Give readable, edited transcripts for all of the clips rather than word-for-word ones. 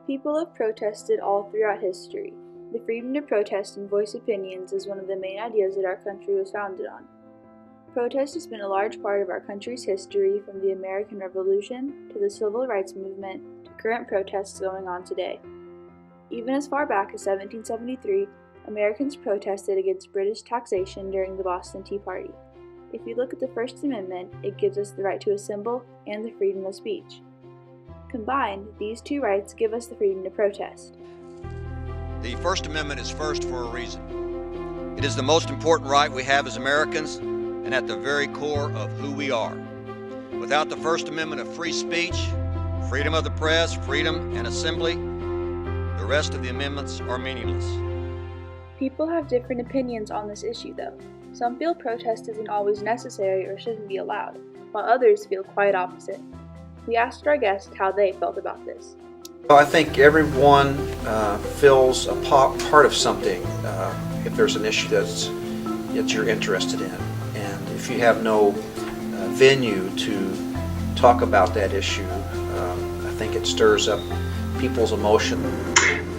People have protested all throughout history. The freedom to protest and voice opinions is one of the main ideas that our country was founded on. Protest has been a large part of our country's history, from the American Revolution to the Civil Rights Movement to current protests going on today. Even as far back as 1773, Americans protested against British taxation during the Boston Tea Party. If you look at the First Amendment, it gives us the right to assemble and the freedom of speech. Combined, these two rights give us the freedom to protest. The First Amendment is first for a reason. It is the most important right we have as Americans and at the very core of who we are. Without the First Amendment of free speech, freedom of the press, freedom and assembly, the rest of the amendments are meaningless. People have different opinions on this issue, though. Some feel protest isn't always necessary or shouldn't be allowed, while others feel quite opposite. We asked our guest how they felt about this. Well, I think everyone feels a part of something if there's an issue that you're interested in. And if you have no venue to talk about that issue, I think it stirs up people's emotion.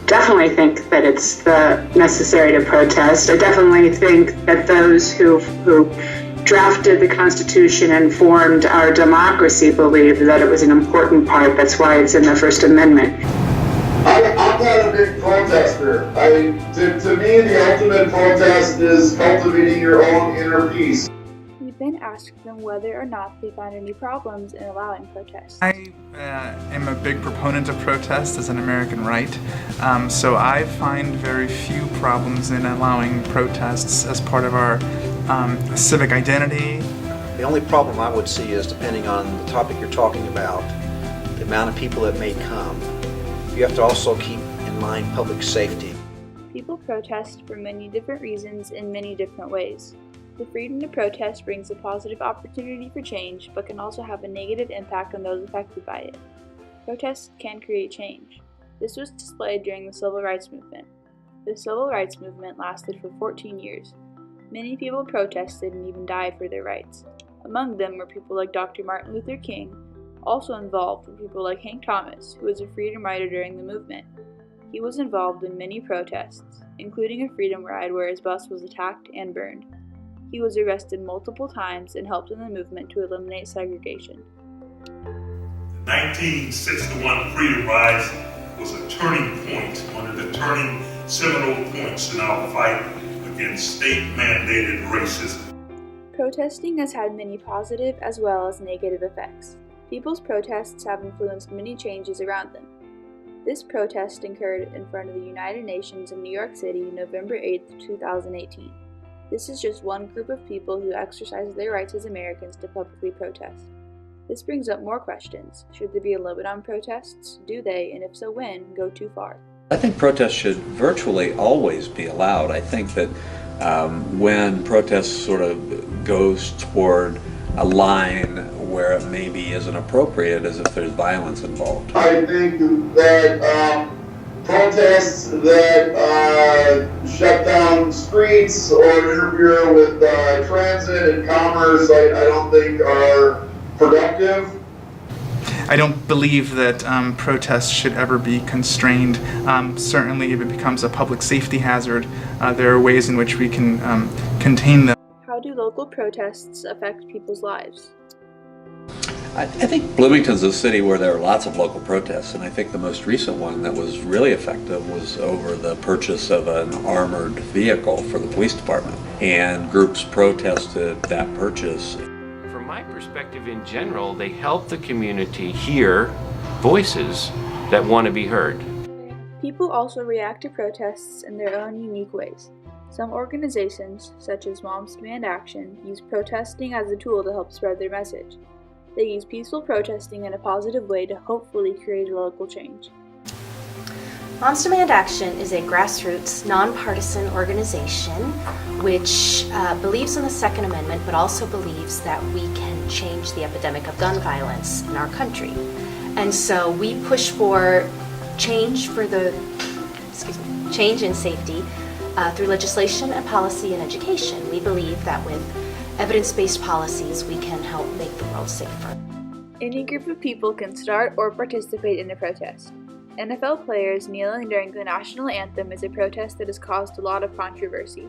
Definitely think that it's necessary to protest. I definitely think that those who drafted the Constitution and formed our democracy believe that it was an important part. That's why it's in the First Amendment. I'm not a big protester. To me, the ultimate protest is cultivating your own inner peace. We then asked them whether or not they found any problems in allowing protests. I am a big proponent of protest as an American right, so I find very few problems in allowing protests as part of our civic identity. The only problem I would see is, depending on the topic you're talking about, the amount of people that may come. You have to also keep in mind public safety. People protest for many different reasons in many different ways. The freedom to protest brings a positive opportunity for change, but can also have a negative impact on those affected by it. Protests can create change. This was displayed during the Civil Rights Movement. The Civil Rights Movement lasted for 14 years. Many people protested and even died for their rights. Among them were people like Dr. Martin Luther King. Also involved were people like Hank Thomas, who was a freedom rider during the movement. He was involved in many protests, including a freedom ride where his bus was attacked and burned. He was arrested multiple times and helped in the movement to eliminate segregation. The 1961 Freedom Rise was a turning point, one of the turning seminal points in our fight against state-mandated racism. Protesting has had many positive as well as negative effects. People's protests have influenced many changes around them. This protest occurred in front of the United Nations in New York City, November 8, 2018. This is just one group of people who exercise their rights as Americans to publicly protest. This brings up more questions. Should there be a limit on protests? Do they, and if so when, go too far? I think protests should virtually always be allowed. I think that when protest sort of goes toward a line where it maybe isn't appropriate, as if there's violence involved. I think that protests that shut down streets or interfere with transit and commerce, I don't think are productive. I don't believe that protests should ever be constrained. Certainly if it becomes a public safety hazard, there are ways in which we can contain them. How do local protests affect people's lives? I think Bloomington's a city where there are lots of local protests, and I think the most recent one that was really effective was over the purchase of an armored vehicle for the police department, and groups protested that purchase. From my perspective in general, they help the community hear voices that want to be heard. People also react to protests in their own unique ways. Some organizations, such as Moms Demand Action, use protesting as a tool to help spread their message. They use peaceful protesting in a positive way to hopefully create a local change. Moms Demand Action is a grassroots, nonpartisan organization which believes in the Second Amendment, but also believes that we can change the epidemic of gun violence in our country. And so we push for change change in safety through legislation and policy and education. We believe that with evidence-based policies, we can help make the world safer. Any group of people can start or participate in a protest. NFL players kneeling during the national anthem is a protest that has caused a lot of controversy.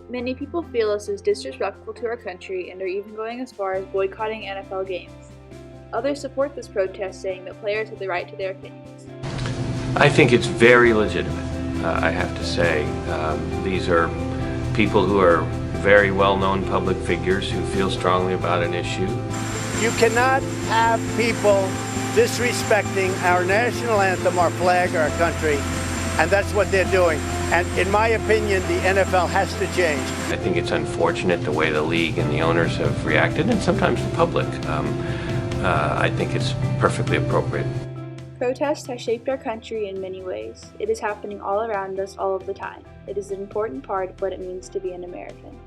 Many people feel this is disrespectful to our country and are even going as far as boycotting NFL games. Others support this protest, saying that players have the right to their opinions. I think it's very legitimate, I have to say. These are people who are very well-known public figures who feel strongly about an issue. You cannot have people disrespecting our national anthem, our flag, our country, and that's what they're doing. And in my opinion, the NFL has to change. I think it's unfortunate the way the league and the owners have reacted, and sometimes the public. I think it's perfectly appropriate. Protest has shaped our country in many ways. It is happening all around us all of the time. It is an important part of what it means to be an American.